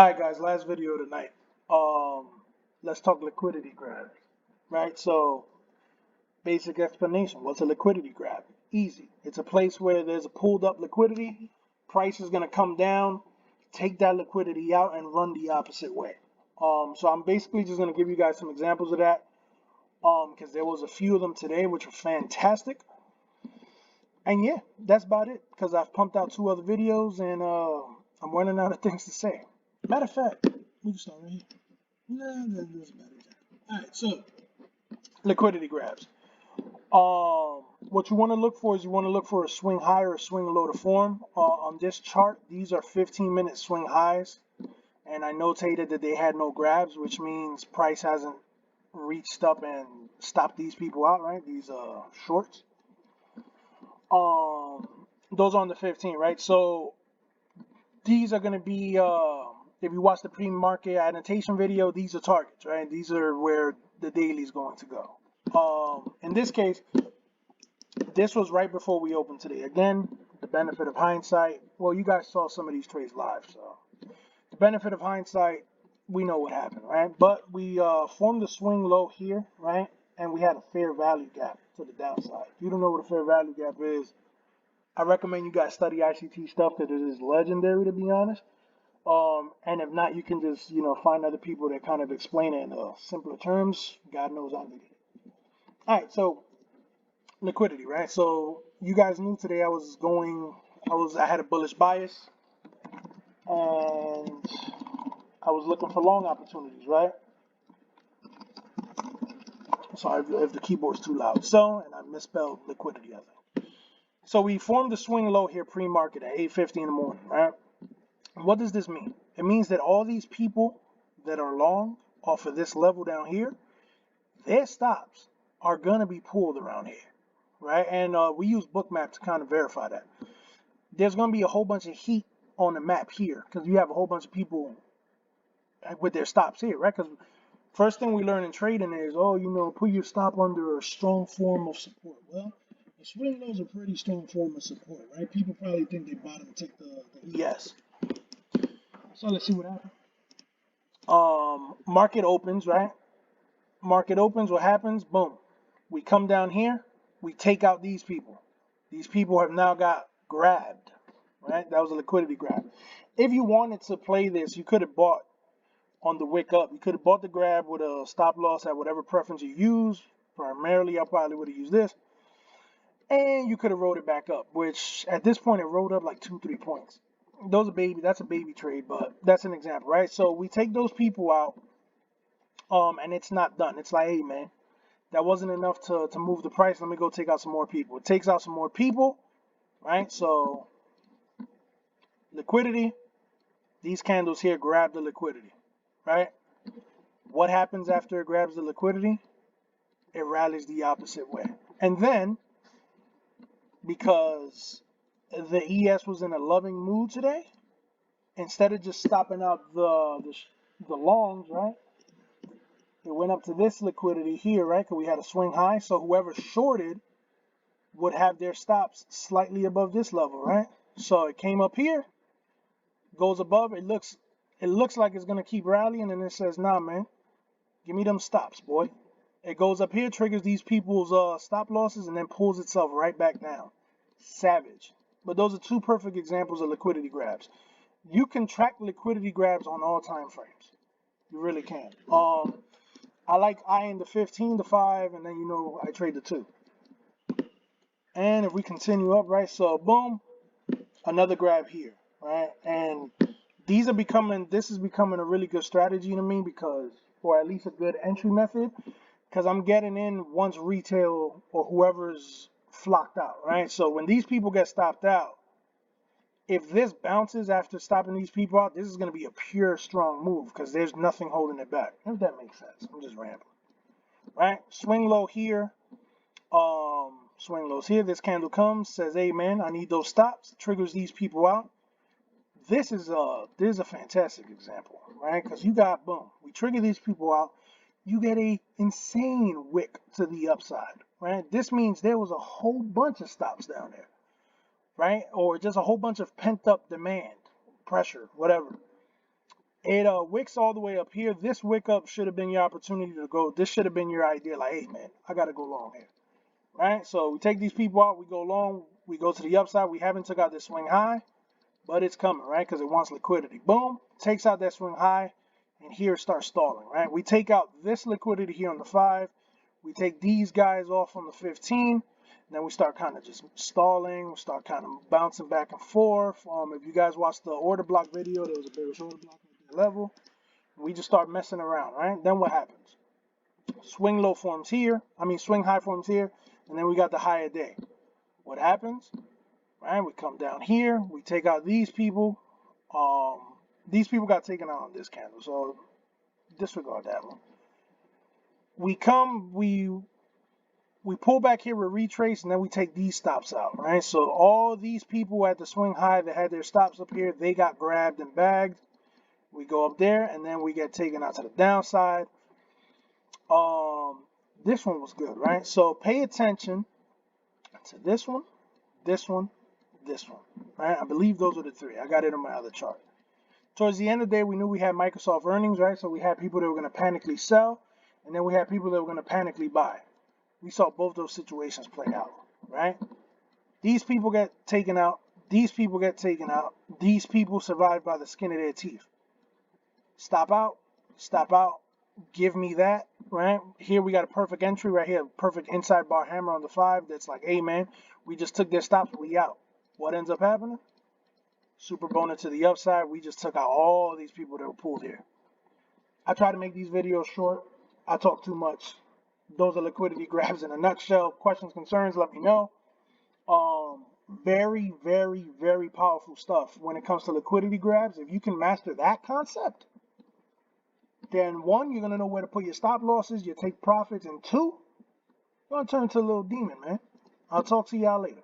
Alright guys, last video tonight. Um, let's talk liquidity grab, right? So basic explanation, what's a liquidity grab? Easy. It's a place where there's a pulled up liquidity, price is gonna come down, take that liquidity out and run the opposite way. So I'm basically just gonna give you guys some examples of that. Because there was a few of them today which were fantastic. And yeah, that's about it. Because I've pumped out 2 other videos and I'm running out of things to say. Matter of fact, we can start right here. No, that's a bad example. All right, so liquidity grabs. What you want to look for is you want to look for a swing high or a swing low to form. On this chart, these are 15-minute swing highs, and I notated that they had no grabs, which means price hasn't reached up and stopped these people out, right? These shorts. Those are on the 15, right? So these are going to be, if you watch the pre-market annotation video, these are targets, right? These are where the daily is going to go. In this case, this was right before we opened today. Again, the benefit of hindsight. Well, you guys saw some of these trades live, so the benefit of hindsight, we know what happened, right? But we formed the swing low here, right? And we had a fair value gap to the downside. If you don't know what a fair value gap is, I recommend you guys study ICT stuff because it is legendary, to be honest. And if not, you can just, find other people that kind of explain it in simpler terms. God knows I need it. All right, so liquidity, right? So you guys knew today I had a bullish bias and I was looking for long opportunities, right? Sorry if the keyboard's too loud. So, and I misspelled liquidity, I think. So we formed the swing low here pre-market at 8:50 in the morning, right? What does this mean? It means that all these people that are long off of this level down here, their stops are going to be pulled around here, right? And we use Bookmap to kind of verify that. There's going to be a whole bunch of heat on the map here because you have a whole bunch of people with their stops here, right? Because first thing we learn in trading is, put your stop under a strong form of support. Well, the swing low is a pretty strong form of support, right? People probably think they bottom tick the ES. So let's see what happens. Market opens, right? Market opens, what happens? Boom. We come down here, we take out these people. These people have now got grabbed, right? That was a liquidity grab. If you wanted to play this, you could have bought on the wick up. You could have bought the grab with a stop loss at whatever preference you use. Primarily, I probably would have used this. And you could have rolled it back up, which at this point, it rolled up like 2-3 points. That's a baby trade, but that's an example, right? So we take those people out, and it's not done. It's like, hey man, that wasn't enough to move the price. Let me go take out some more people. It takes out some more people, right? So liquidity, these candles here grab the liquidity, right? What happens after it grabs the liquidity? It rallies the opposite way. And then, because the ES was in a loving mood today, instead of just stopping out the longs, right? It went up to this liquidity here, right? Because we had a swing high. So whoever shorted would have their stops slightly above this level, right? So it came up here, goes above. It looks like it's gonna keep rallying, and it says, nah, man, give me them stops, boy. It goes up here, triggers these people's stop losses, and then pulls itself right back down. Savage. But those are 2 perfect examples of liquidity grabs. You can track liquidity grabs on all time frames. You really can. I like eyeing the 15, the 5, and then I trade the 2. And if we continue up, right, so boom, another grab here, right? And this is becoming a really good strategy to me or at least a good entry method, because I'm getting in once retail or whoever's flocked out, right? So when these people get stopped out, if this bounces after stopping these people out, this is going to be a pure strong move because there's nothing holding it back. If that makes sense. I'm just rambling, right? Swing low here. Swing lows here. This candle comes, says, hey man, I need those stops, triggers these people out. This is a fantastic example, right? Because you got, boom, we trigger these people out, you get a insane wick to the upside, right? This means there was a whole bunch of stops down there, right? Or just a whole bunch of pent up demand, pressure, whatever. It wicks all the way up here. This wick up should have been your opportunity to go. This should have been your idea. Like, hey man, I gotta go long here, right? So we take these people out. We go long. We go to the upside. We haven't took out this swing high, but it's coming, right? Because it wants liquidity. Boom, takes out that swing high, and here it starts stalling, right? We take out this liquidity here on the 5. We take these guys off on the 15. Then we start kind of just stalling. We start kind of bouncing back and forth. If you guys watched the order block video, there was a bearish order block at that level. We just start messing around, right? Then what happens? Swing low forms here. Swing high forms here. And then we got the higher day. What happens? Right? We come down here. We take out these people. These people got taken out on this candle. So disregard that one. We pull back here, we retrace, and then we take these stops out, right? So all these people at the swing high that had their stops up here, they got grabbed and bagged. We go up there, and then we get taken out to the downside. This one was good, right? So pay attention to this one, this one, this one, right? I believe those are the 3. I got it on my other chart. Towards the end of the day, we knew we had Microsoft earnings, right? So we had people that were going to panically sell, and then we had people that were going to panically buy. We saw both those situations play out, right? These people get taken out. These people get taken out. These people survive by the skin of their teeth. Stop out. Stop out. Give me that, right? Here we got a perfect entry right here. Perfect inside bar hammer on the 5. That's like, hey, man, we just took their stops. We out. What ends up happening? Super bonus to the upside. We just took out all these people that were pulled here. I try to make these videos short. I talk too much. Those are liquidity grabs in a nutshell. Questions, concerns, let me know. Very, very, very powerful stuff when it comes to liquidity grabs. If you can master that concept, then 1, you're going to know where to put your stop losses, your take profits, and 2, you're going to turn into a little demon, man. I'll talk to y'all later.